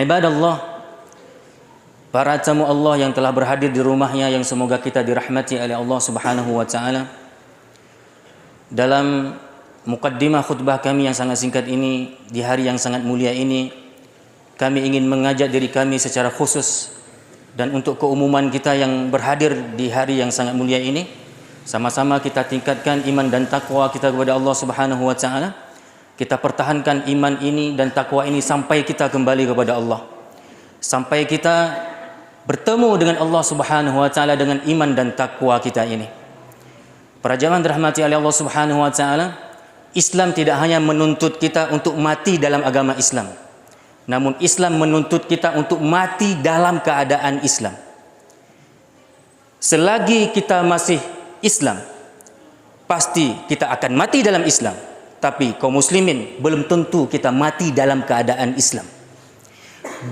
Ibadallah, para tamu Allah yang telah berhadir di rumahnya, yang semoga kita dirahmati oleh Allah Subhanahu wa taala. Dalam mukaddimah khutbah kami yang sangat singkat ini, di hari yang sangat mulia ini, kami ingin mengajak diri kami secara khusus dan untuk keumuman kita yang berhadir di hari yang sangat mulia ini, sama-sama kita tingkatkan iman dan takwa kita kepada Allah Subhanahu wa taala. Kita pertahankan iman ini dan takwa ini sampai kita kembali kepada Allah, sampai kita bertemu dengan Allah Subhanahu wa taala dengan iman dan takwa kita ini. Para jamaah dirahmati oleh Allah Subhanahu wa taala, Islam tidak hanya menuntut kita untuk mati dalam agama Islam, namun Islam menuntut kita untuk mati dalam keadaan Islam. Selagi kita masih Islam, pasti kita akan mati dalam Islam. Tapi kaum muslimin belum tentu kita mati dalam keadaan Islam.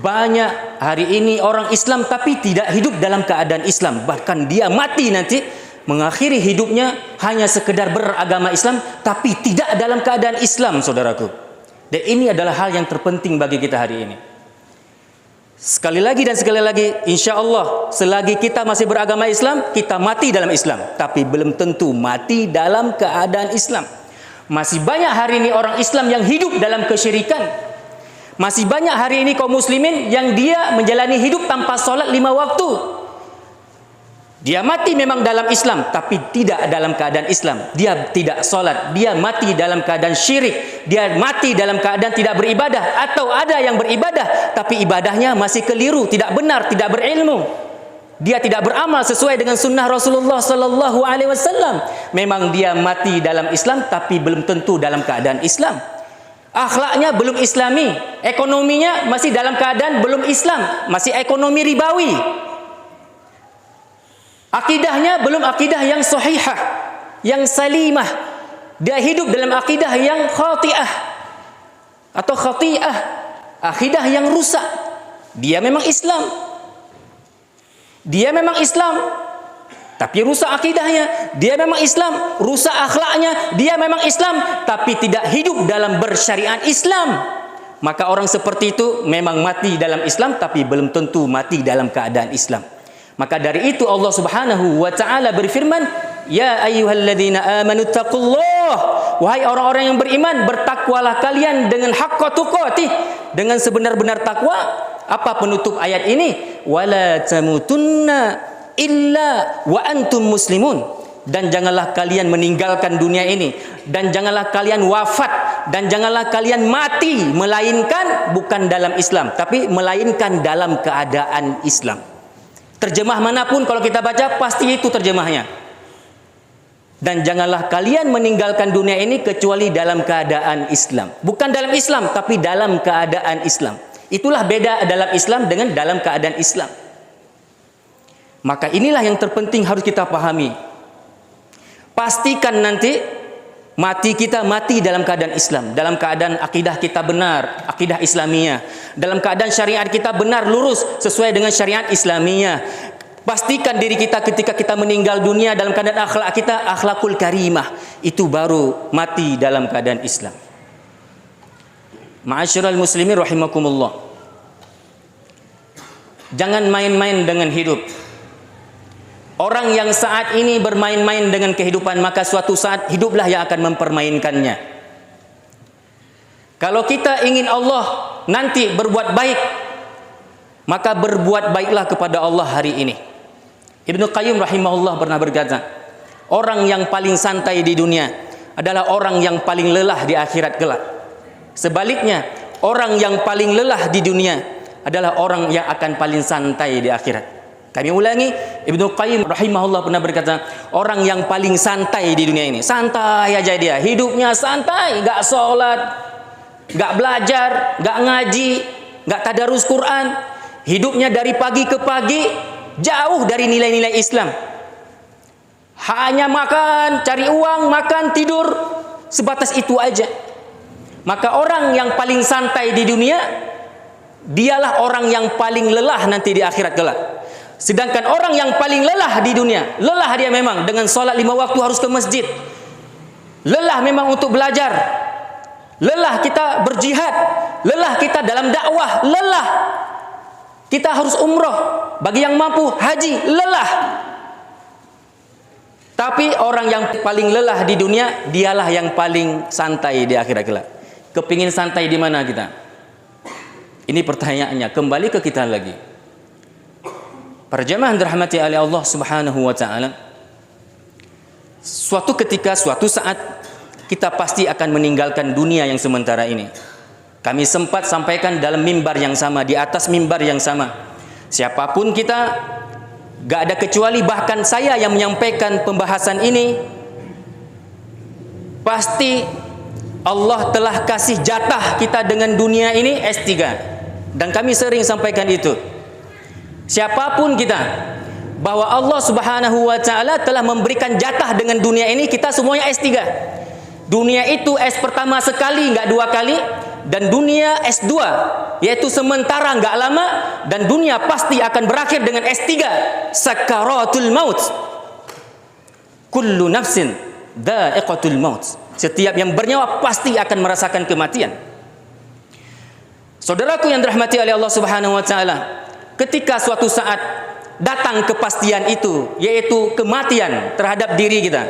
Banyak hari ini orang Islam tapi tidak hidup dalam keadaan Islam. Bahkan dia mati nanti mengakhiri hidupnya hanya sekedar beragama Islam tapi tidak dalam keadaan Islam, saudaraku. Dan ini adalah hal yang terpenting bagi kita hari ini. Sekali lagi dan sekali lagi, insya Allah selagi kita masih beragama Islam, kita mati dalam Islam. Tapi belum tentu mati dalam keadaan Islam. Masih banyak hari ini orang Islam yang hidup dalam kesyirikan. Masih banyak hari ini kaum muslimin yang dia menjalani hidup tanpa solat 5 waktu. Dia mati memang dalam Islam, tapi tidak dalam keadaan Islam. Dia tidak solat, dia mati dalam keadaan syirik, dia mati dalam keadaan tidak beribadah. Atau ada yang beribadah, tapi ibadahnya masih keliru, tidak benar, tidak berilmu. Dia tidak beramal sesuai dengan sunnah Rasulullah Sallallahu Alaihi Wasallam. Memang dia mati dalam Islam, tapi belum tentu dalam keadaan Islam. Akhlaknya belum Islami, ekonominya masih dalam keadaan belum Islam, masih ekonomi ribawi. Akidahnya belum akidah yang sahihah, yang salimah. Dia hidup dalam akidah yang khati'ah atau khati'ah, akidah yang rusak. Dia memang Islam. Dia memang Islam, tapi rusak akidahnya. Dia memang Islam, rusak akhlaknya. Dia memang Islam, tapi tidak hidup dalam bersyariat Islam. Maka orang seperti itu memang mati dalam Islam, tapi belum tentu mati dalam keadaan Islam. Maka dari itu Allah Subhanahu wa taala berfirman, "Ya ayyuhalladzina amanu taqullah." Wahai orang-orang yang beriman, bertakwalah kalian dengan haqqa tuqatih, dengan sebenar-benar takwa. Apa penutup ayat ini? Wala tamutunna illa wa antum muslimun. Dan janganlah kalian meninggalkan dunia ini, dan janganlah kalian wafat, dan janganlah kalian mati melainkan bukan dalam Islam, tapi melainkan dalam keadaan Islam. Terjemah manapun kalau kita baca pasti itu terjemahnya. Dan janganlah kalian meninggalkan dunia ini kecuali dalam keadaan Islam. Bukan dalam Islam, tapi dalam keadaan Islam. Itulah beda dalam Islam dengan dalam keadaan Islam. Maka inilah yang terpenting harus kita pahami. Pastikan nanti mati kita mati dalam keadaan Islam, dalam keadaan akidah kita benar, akidah Islamiyah, dalam keadaan syariat kita benar, lurus sesuai dengan syariat Islamiyah. Pastikan diri kita ketika kita meninggal dunia dalam keadaan akhlak kita akhlakul karimah. Itu baru mati dalam keadaan Islam. Ma'asyiral muslimin rahimakumullah. Jangan main-main dengan hidup. Orang yang saat ini bermain-main dengan kehidupan, maka suatu saat hiduplah yang akan mempermainkannya. Kalau kita ingin Allah nanti berbuat baik, maka berbuat baiklah kepada Allah hari ini. Ibnu Qayyim rahimahullah pernah berkata, orang yang paling santai di dunia adalah orang yang paling lelah di akhirat kelak. Sebaliknya, orang yang paling lelah di dunia adalah orang yang akan paling santai di akhirat. Kami ulangi, Ibnu Qayyim rahimahullah pernah berkata, orang yang paling santai di dunia ini, santai aja dia, hidupnya santai, gak sholat, gak belajar, gak ngaji, gak tadarus Quran, hidupnya dari pagi ke pagi jauh dari nilai-nilai Islam. Hanya makan, cari uang, makan, tidur, sebatas itu aja. Maka orang yang paling santai di dunia, dialah orang yang paling lelah nanti di akhirat kelak. Sedangkan orang yang paling lelah di dunia, lelah dia memang dengan sholat 5 waktu harus ke masjid, lelah memang untuk belajar, lelah kita berjihad, lelah kita dalam dakwah, lelah. Kita harus umroh. Bagi yang mampu, haji, lelah. Tapi orang yang paling lelah di dunia, dialah yang paling santai di akhirat kelak. Kepingin santai di mana kita? Ini pertanyaannya. Kembali ke kita lagi. Para jemaah yang dirahmati oleh Allah Subhanahu wa taala, suatu ketika, suatu saat kita pasti akan meninggalkan dunia yang sementara ini. Kami sempat sampaikan dalam mimbar yang sama, di atas mimbar yang sama. Siapapun kita, gak ada kecuali bahkan saya yang menyampaikan pembahasan ini, pasti Allah telah kasih jatah kita dengan dunia ini S3. Dan kami sering sampaikan itu. Siapapun kita, bahwa Allah Subhanahu wa taala telah memberikan jatah dengan dunia ini, kita semuanya S3. Dunia itu S pertama sekali, enggak dua kali, dan dunia S2, yaitu sementara enggak lama, dan dunia pasti akan berakhir dengan S3, sakaratul maut. Kullu nafsin dha'iqatul maut. Setiap yang bernyawa pasti akan merasakan kematian. Saudaraku yang dirahmati oleh Allah Subhanahu wa taala, ketika suatu saat datang kepastian itu, yaitu kematian terhadap diri kita,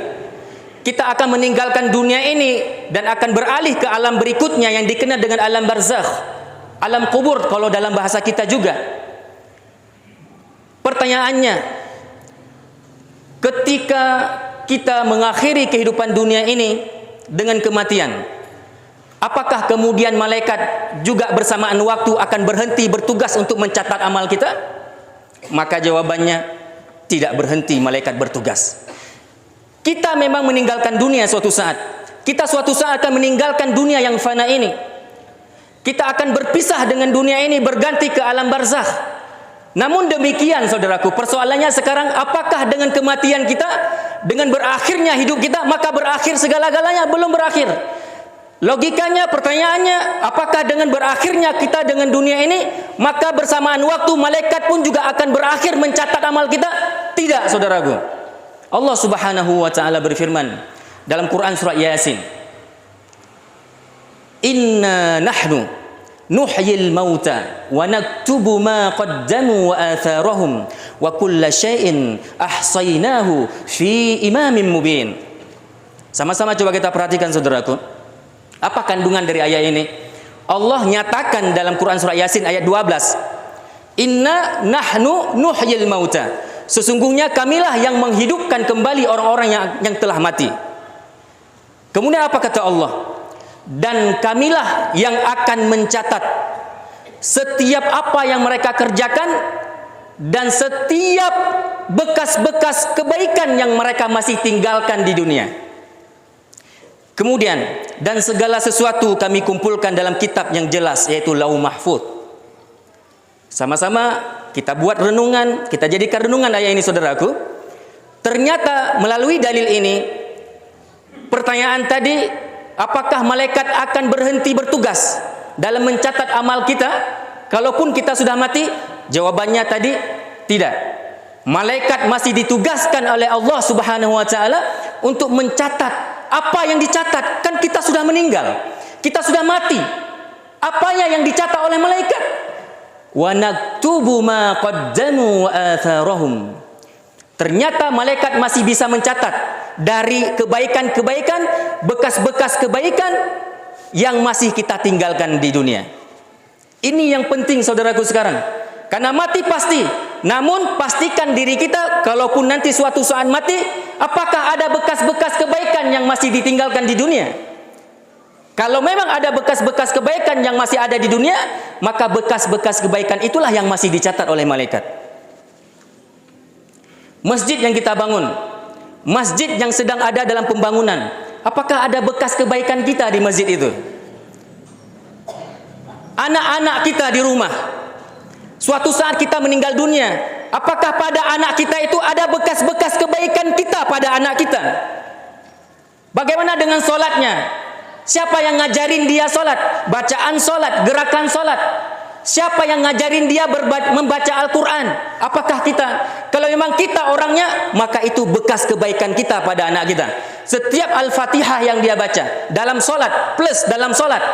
kita akan meninggalkan dunia ini dan akan beralih ke alam berikutnya yang dikenal dengan alam barzakh, alam kubur kalau dalam bahasa kita juga. Pertanyaannya, ketika kita mengakhiri kehidupan dunia ini dengan kematian, apakah kemudian malaikat juga bersamaan waktu akan berhenti bertugas untuk mencatat amal kita? Maka jawabannya, tidak berhenti malaikat bertugas. Kita memang meninggalkan dunia suatu saat. Kita suatu saat akan meninggalkan dunia yang fana ini. Kita akan berpisah dengan dunia ini, berganti ke alam barzakh. Namun demikian saudaraku, persoalannya sekarang, apakah dengan kematian kita, dengan berakhirnya hidup kita, maka berakhir segala-galanya? Belum berakhir. Logikanya, pertanyaannya, apakah dengan berakhirnya kita dengan dunia ini, maka bersamaan waktu malaikat pun juga akan berakhir mencatat amal kita? Tidak, saudaraku. Allah Subhanahu wa taala berfirman dalam Quran surah Yasin, "Inna nahnu nuhyil mauta wa naktubu ma qaddamu wa atharahum wa kulla syai'in ahsaynahu fi imamin mubin." Sama-sama coba kita perhatikan saudaraku. Apa kandungan dari ayat ini? Allah nyatakan dalam Quran surah Yasin ayat 12, "Inna nahnu nuhyil mauta." Sesungguhnya kamilah yang menghidupkan kembali orang-orang yang telah mati. Kemudian apa kata Allah? Dan kamilah yang akan mencatat setiap apa yang mereka kerjakan dan setiap bekas-bekas kebaikan yang mereka masih tinggalkan di dunia. Kemudian, dan segala sesuatu kami kumpulkan dalam kitab yang jelas, yaitu Lauh Mahfuz. Sama-sama kita buat renungan, kita jadikan renungan ayat ini saudaraku. Ternyata melalui dalil ini, pertanyaan tadi, apakah malaikat akan berhenti bertugas dalam mencatat amal kita kalaupun kita sudah mati? Jawabannya tadi tidak. Malaikat masih ditugaskan oleh Allah Subhanahu wa taala untuk mencatat apa yang dicatat. Kan kita sudah meninggal, kita sudah mati. Apanya yang dicatat oleh malaikat? Wa naktubu ma qaddamu wa atharahum. Ternyata malaikat masih bisa mencatat dari kebaikan-kebaikan, bekas-bekas kebaikan yang masih kita tinggalkan di dunia. Ini yang penting saudaraku sekarang. Karena mati pasti, namun pastikan diri kita, kalaupun nanti suatu saat mati, apakah ada bekas-bekas kebaikan yang masih ditinggalkan di dunia? Kalau memang ada bekas-bekas kebaikan yang masih ada di dunia, maka bekas-bekas kebaikan itulah yang masih dicatat oleh malaikat. Masjid yang kita bangun, masjid yang sedang ada dalam pembangunan, apakah ada bekas kebaikan kita di masjid itu? Anak-anak kita di rumah, suatu saat kita meninggal dunia, apakah pada anak kita itu ada bekas-bekas kebaikan kita pada anak kita? Bagaimana dengan solatnya? Siapa yang ngajarin dia solat? Bacaan solat, gerakan solat. Siapa yang ngajarin dia membaca Al-Quran? Apakah kita? Kalau memang kita orangnya, maka itu bekas kebaikan kita pada anak kita. Setiap Al-Fatihah yang dia baca dalam solat, plus dalam solat,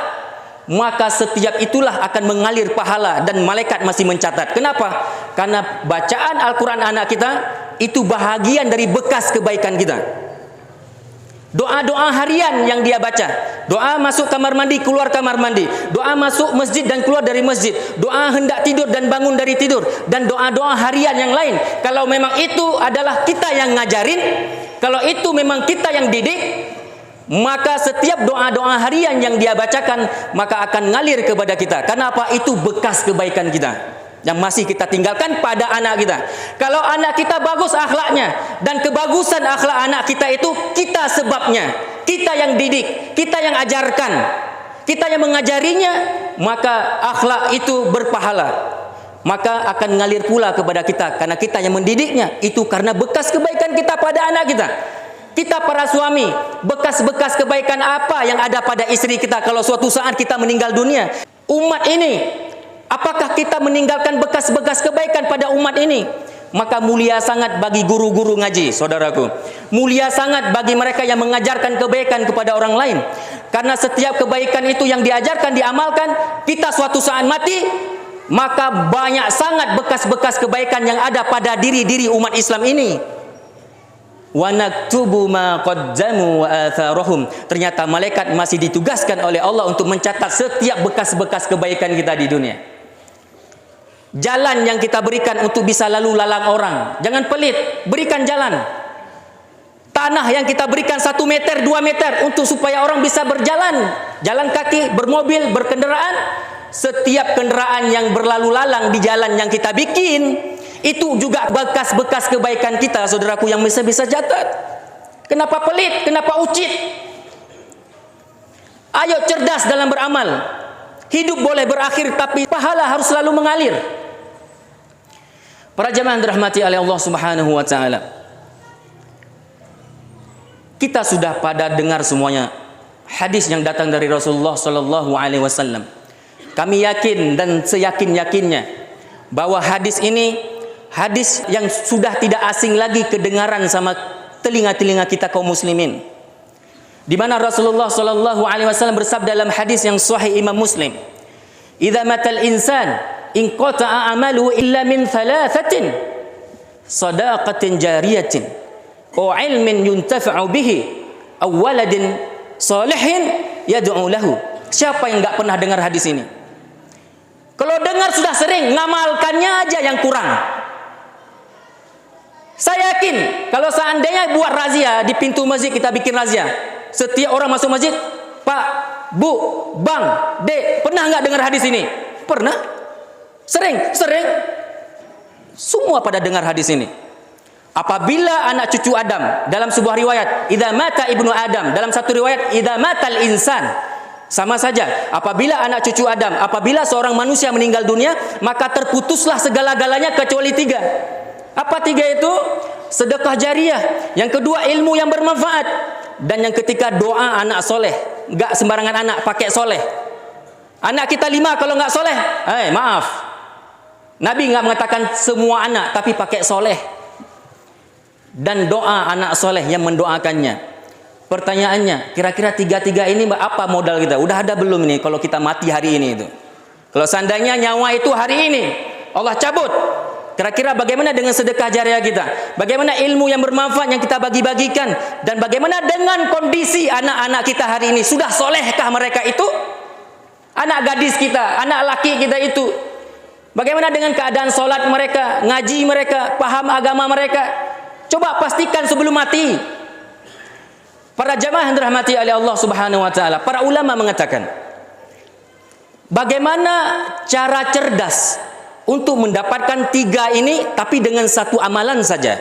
maka setiap itulah akan mengalir pahala dan malaikat masih mencatat. Kenapa? Karena bacaan Al-Quran anak kita itu bahagian dari bekas kebaikan kita. Doa-doa harian yang dia baca, doa masuk kamar mandi, keluar kamar mandi, doa masuk masjid dan keluar dari masjid, doa hendak tidur dan bangun dari tidur, dan doa-doa harian yang lain. Kalau memang itu adalah kita yang ngajarin, kalau itu memang kita yang didik, maka setiap doa-doa harian yang dia bacakan maka akan ngalir kepada kita. Kenapa? Itu bekas kebaikan kita yang masih kita tinggalkan pada anak kita. Kalau anak kita bagus akhlaknya, dan kebagusan akhlak anak kita itu kita sebabnya, kita yang didik, kita yang ajarkan, kita yang mengajarinya, maka akhlak itu berpahala, maka akan ngalir pula kepada kita karena kita yang mendidiknya. Itu karena bekas kebaikan kita pada anak kita. Kita para suami, bekas-bekas kebaikan apa yang ada pada istri kita kalau suatu saat kita meninggal dunia? Umat ini, apakah kita meninggalkan bekas-bekas kebaikan pada umat ini? Maka mulia sangat bagi guru-guru ngaji, saudaraku. Mulia sangat bagi mereka yang mengajarkan kebaikan kepada orang lain. Karena setiap kebaikan itu yang diajarkan, diamalkan, kita suatu saat mati, maka banyak sangat bekas-bekas kebaikan yang ada pada diri-diri umat Islam ini. Wa naktubu ma qaddamu wa atharahum. Ternyata malaikat masih ditugaskan oleh Allah untuk mencatat setiap bekas-bekas kebaikan kita di dunia. Jalan yang kita berikan untuk bisa lalu lalang orang, jangan pelit, berikan jalan. Tanah yang kita berikan 1 meter, 2 meter untuk supaya orang bisa berjalan, jalan kaki, bermobil, berkendaraan. Setiap kendaraan yang berlalu lalang di jalan yang kita bikin, itu juga bekas-bekas kebaikan kita, saudaraku, yang bisa catat. Kenapa pelit? Kenapa ucit? Ayo cerdas dalam beramal. Hidup boleh berakhir, tapi pahala harus selalu mengalir. Para jamaah dirahmati oleh Allah Subhanahu wa taala. Kita sudah pada dengar semuanya hadis yang datang dari Rasulullah sallallahu alaihi wasallam. Kami yakin dan seyakin-yakinnya bahwa hadis ini hadis yang sudah tidak asing lagi kedengaran sama telinga-telinga kita kaum muslimin. Di mana Rasulullah sallallahu alaihi wasallam bersabda dalam hadis yang sahih Imam Muslim, "Idza matal insan inqata'a amaluhu illa min thalathatin, sadaqatin jariyatin, aw ilmin yuntafa'u bihi, aw waladin salihin yad'u lahu." Siapa yang enggak pernah dengar hadis ini? Kalau dengar sudah sering, ngamalkannya aja yang kurang. Saya yakin kalau seandainya buat razia di pintu masjid, kita bikin razia. Setiap orang masuk masjid, Pak, Bu, Bang, Dek, pernah nggak dengar hadis ini? Pernah? Sering. Semua pada dengar hadis ini. Apabila anak cucu Adam, dalam sebuah riwayat, idza mata ibnu Adam, dalam satu riwayat, idza matal insan. Sama saja, apabila anak cucu Adam, apabila seorang manusia meninggal dunia, maka terputuslah segala-galanya kecuali 3. Apa 3 itu? Sedekah jariah. Yang kedua, ilmu yang bermanfaat. Dan yang ketiga, doa anak soleh. Enggak sembarangan anak, pakai soleh. Anak kita 5 kalau enggak soleh, maaf. Nabi enggak mengatakan semua anak, tapi pakai soleh. Dan doa anak soleh yang mendoakannya. Pertanyaannya, kira-kira 3 ini apa modal kita? Udah ada belum ini kalau kita mati hari ini itu? Kalau seandainya nyawa itu hari ini Allah cabut, kira-kira bagaimana dengan sedekah jariah kita? Bagaimana ilmu yang bermanfaat yang kita bagi-bagikan? Dan bagaimana dengan kondisi anak-anak kita hari ini? Sudah solehkah mereka itu? Anak gadis kita, anak laki kita itu, bagaimana dengan keadaan solat mereka, ngaji mereka, paham agama mereka? Coba pastikan sebelum mati. Para jamaah yang dirahmati oleh Allah Subhanahu wa taala, para ulama mengatakan, bagaimana cara cerdas untuk mendapatkan 3 ini tapi dengan satu amalan saja?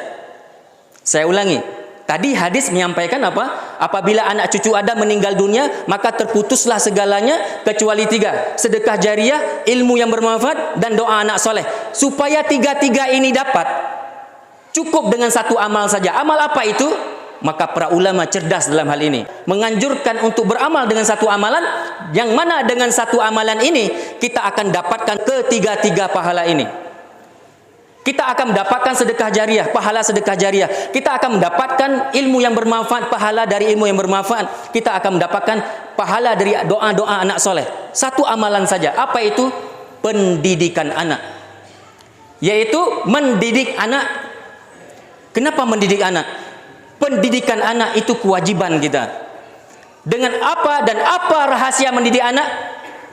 Saya ulangi. Tadi hadis menyampaikan apa? Apabila anak cucu Adam meninggal dunia, maka terputuslah segalanya kecuali 3. Sedekah jariah, ilmu yang bermanfaat, dan doa anak soleh. Supaya 3 ini dapat, cukup dengan satu amal saja. Amal apa itu? Maka para ulama cerdas dalam hal ini, menganjurkan untuk beramal dengan satu amalan, yang mana dengan satu amalan ini kita akan dapatkan ketiga pahala ini. Kita akan mendapatkan sedekah jariah, pahala sedekah jariah. Kita akan mendapatkan ilmu yang bermanfaat, pahala dari ilmu yang bermanfaat. Kita akan mendapatkan pahala dari doa-doa anak soleh. satu amalan saja. Apa itu? Pendidikan anak. Yaitu mendidik anak. Kenapa mendidik anak? Pendidikan anak itu kewajiban kita. Dengan apa dan apa rahasia mendidik anak?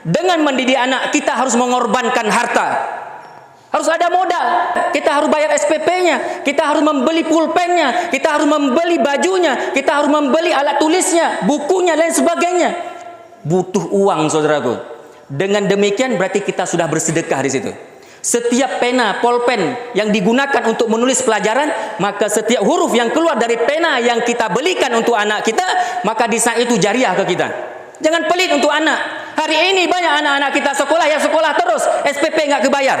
Dengan mendidik anak kita harus mengorbankan harta. Harus ada modal. Kita harus bayar SPP-nya, kita harus membeli pulpennya, kita harus membeli bajunya, kita harus membeli alat tulisnya, bukunya dan sebagainya. Butuh uang, saudaraku. Dengan demikian berarti kita sudah bersedekah di situ. Setiap pena, polpen yang digunakan untuk menulis pelajaran, maka setiap huruf yang keluar dari pena yang kita belikan untuk anak kita, maka di saat itu jariah ke kita. Jangan pelit untuk anak. Hari ini banyak anak-anak kita sekolah yang sekolah terus, SPP nggak kebayar.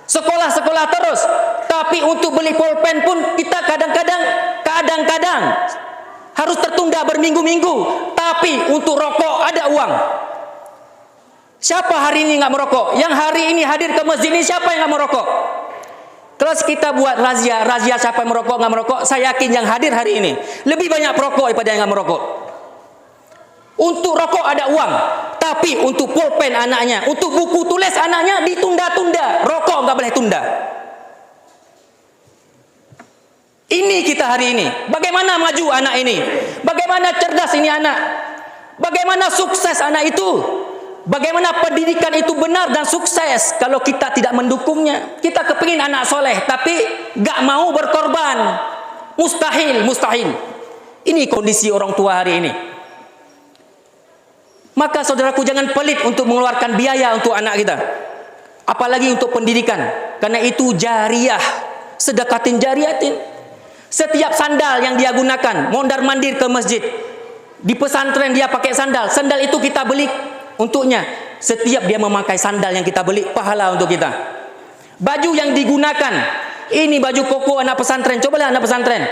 Sekolah-sekolah terus, tapi untuk beli pulpen pun kita kadang-kadang harus tertunda berminggu-minggu. Tapi untuk rokok ada uang. Siapa hari ini nggak merokok? Yang hari ini hadir ke masjid ini siapa yang nggak merokok? Kalau kita buat razia siapa yang merokok nggak merokok, saya yakin yang hadir hari ini lebih banyak perokok daripada yang nggak merokok. Untuk rokok ada uang, tapi untuk pulpen anaknya, untuk buku tulis anaknya ditunda-tunda. Rokok nggak boleh tunda. Ini kita hari ini. Bagaimana maju anak ini? Bagaimana cerdas ini anak? Bagaimana sukses anak itu? Bagaimana pendidikan itu benar dan sukses kalau kita tidak mendukungnya? Kita kepingin anak soleh, tapi nggak mau berkorban. Mustahil. Ini kondisi orang tua hari ini. Maka saudaraku jangan pelit untuk mengeluarkan biaya untuk anak kita. Apalagi untuk pendidikan. Karena itu jariah. Sedekatin jariatin. Setiap sandal yang dia gunakan, mondar-mandir ke masjid. Di pesantren dia pakai sandal. Sandal itu kita beli untuknya. Setiap dia memakai sandal yang kita beli, pahala untuk kita. Baju yang digunakan. Ini baju koko anak pesantren. Cobalah anak pesantren.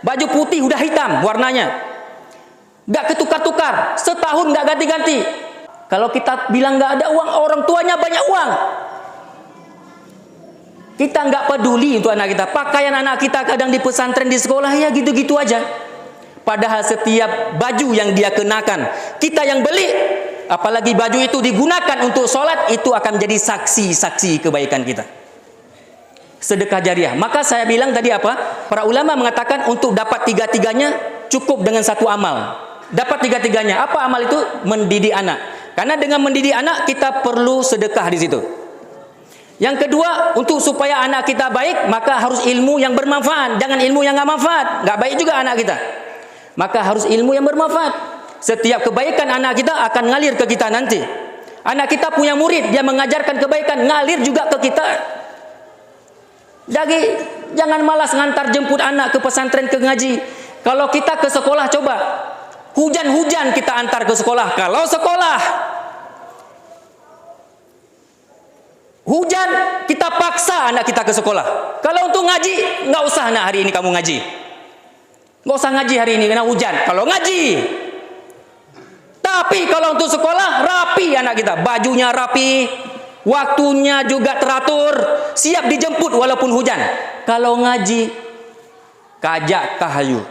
Baju putih udah hitam warnanya. Gak ketukar-tukar, setahun gak ganti-ganti. Kalau kita bilang gak ada uang, orang tuanya banyak uang. Kita gak peduli untuk anak kita. Pakaian anak kita kadang di pesantren, di sekolah, ya gitu-gitu aja. Padahal setiap baju yang dia kenakan, kita yang beli. Apalagi baju itu digunakan untuk sholat, itu akan menjadi saksi-saksi kebaikan kita. Sedekah jariah. Maka saya bilang tadi apa? Para ulama mengatakan untuk dapat tiga-tiganya cukup dengan satu amal. Dapat tiga-tiganya. Apa amal itu? Mendidik anak. Karena dengan mendidik anak kita perlu sedekah di situ. Yang kedua, untuk supaya anak kita baik, maka harus ilmu yang bermanfaat. Jangan ilmu yang nggak manfaat. Nggak baik juga anak kita. Maka harus ilmu yang bermanfaat. Setiap kebaikan anak kita akan ngalir ke kita nanti. Anak kita punya murid, dia mengajarkan kebaikan, ngalir juga ke kita. Jadi jangan malas ngantar jemput anak ke pesantren, ke ngaji. Kalau kita ke sekolah, coba hujan-hujan kita antar ke sekolah. Kalau sekolah hujan, kita paksa anak kita ke sekolah. Kalau untuk ngaji, nggak usah anak hari ini kamu ngaji. Nggak usah ngaji hari ini karena hujan. Kalau ngaji. Tapi kalau untuk sekolah, rapi anak kita. Bajunya rapi, waktunya juga teratur, siap dijemput walaupun hujan. Kalau ngaji, kajak kahayu.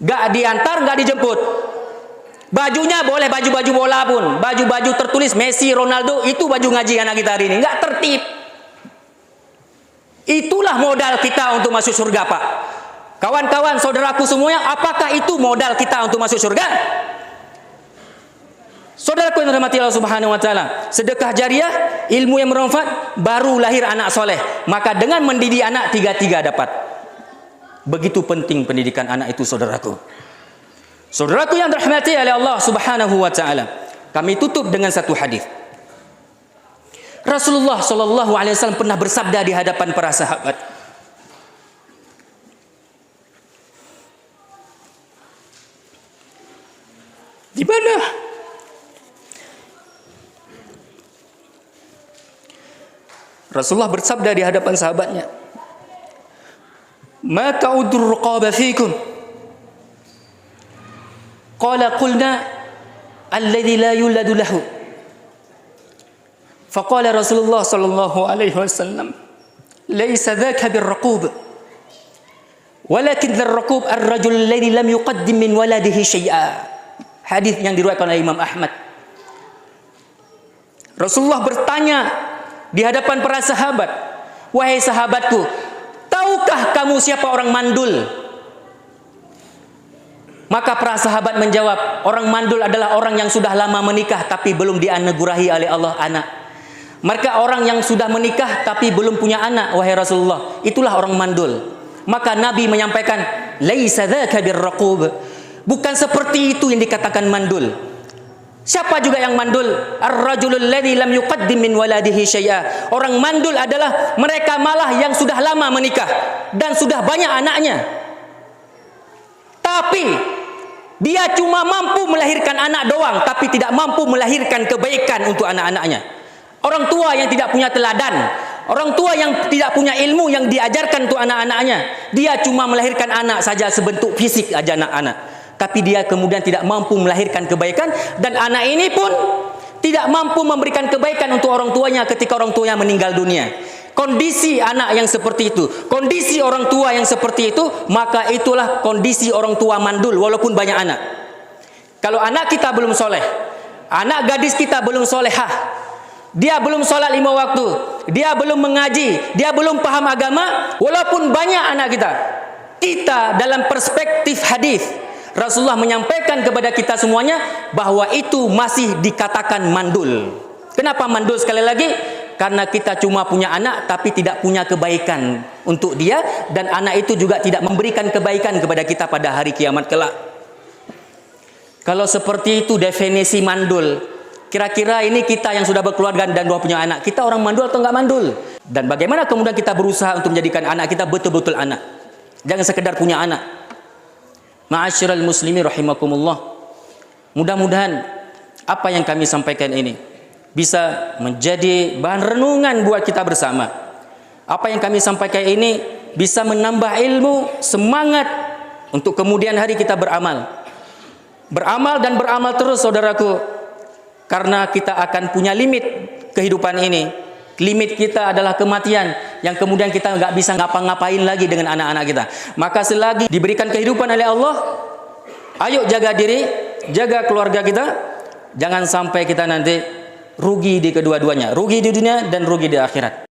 Gak diantar, gak dijemput. Bajunya boleh baju-baju bola pun, baju-baju tertulis Messi, Ronaldo, itu baju ngaji anak kita hari ini. Gak tertib. Itulah modal kita untuk masuk surga, Pak. Kawan-kawan, saudaraku semuanya, apakah itu modal kita untuk masuk surga? Saudaraku yang dirahmati Allah Subhanahu wa taala, sedekah jariah, ilmu yang bermanfaat, baru lahir anak soleh. Maka dengan mendidik anak, tiga-tiga dapat. Begitu penting pendidikan anak itu, saudaraku. Saudaraku yang dirahmati oleh Allah Subhanahu wa taala, kami tutup dengan satu hadis. Rasulullah sallallahu alaihi wasallam pernah bersabda di hadapan para sahabat. Di mana? Rasulullah bersabda di hadapan sahabatnya, "Ma ta'udur ruqaba fikum?" Qala qulna alladhi la yuladu lahu. Faqala Rasulullah sallallahu alaihi wasallam, "Laysa dhaka birraqub, walakin dzarraqub ar-rajul alladhi lam yuqaddim min waladihi syai'a." Hadis yang diriwayatkan oleh Imam Ahmad. Rasulullah bertanya di hadapan para sahabat, "Wahai sahabatku, tahukah kamu siapa orang mandul?" Maka para sahabat menjawab, orang mandul adalah orang yang sudah lama menikah tapi belum dianugerahi oleh Allah anak. Maka orang yang sudah menikah tapi belum punya anak, wahai Rasulullah, itulah orang mandul. Maka Nabi menyampaikan, "Laisa dzaka birraqub." Bukan seperti itu yang dikatakan mandul. Siapa juga yang mandul? Ar-rajulul ladzi lam yuqaddim min waladihi syai'a. Orang mandul adalah mereka malah yang sudah lama menikah dan sudah banyak anaknya. Tapi dia cuma mampu melahirkan anak doang, tapi tidak mampu melahirkan kebaikan untuk anak-anaknya. Orang tua yang tidak punya teladan, orang tua yang tidak punya ilmu yang diajarkan untuk anak-anaknya. Dia cuma melahirkan anak saja sebentuk fisik aja anak-anak. Tapi dia kemudian tidak mampu melahirkan kebaikan, dan anak ini pun tidak mampu memberikan kebaikan untuk orang tuanya ketika orang tuanya meninggal dunia. Kondisi anak yang seperti itu, kondisi orang tua yang seperti itu, maka itulah kondisi orang tua mandul walaupun banyak anak. Kalau anak kita belum soleh, anak gadis kita belum solehah, dia belum sholat 5 waktu, dia belum mengaji, dia belum paham agama, walaupun banyak anak kita dalam perspektif hadis Rasulullah menyampaikan kepada kita semuanya bahwa itu masih dikatakan mandul. Kenapa mandul sekali lagi? Karena kita cuma punya anak tapi tidak punya kebaikan untuk dia, dan anak itu juga tidak memberikan kebaikan kepada kita pada hari kiamat kelak. Kalau seperti itu definisi mandul, kira-kira ini kita yang sudah berkeluarga dan dua punya anak, kita orang mandul atau enggak mandul? Dan bagaimana kemudian kita berusaha untuk menjadikan anak kita betul-betul anak, jangan sekedar punya anak. Ma'asyiral muslimin rahimakumullah. Mudah-mudahan apa yang kami sampaikan ini bisa menjadi bahan renungan buat kita bersama. Apa yang kami sampaikan ini bisa menambah ilmu, semangat untuk kemudian hari kita beramal. Beramal dan beramal terus, saudaraku. Karena kita akan punya limit kehidupan ini. Limit kita adalah kematian, yang kemudian kita nggak bisa ngapa-ngapain lagi dengan anak-anak kita. Maka selagi diberikan kehidupan oleh Allah, ayo jaga diri, jaga keluarga kita. Jangan sampai kita nanti rugi di kedua-duanya, rugi di dunia dan rugi di akhirat.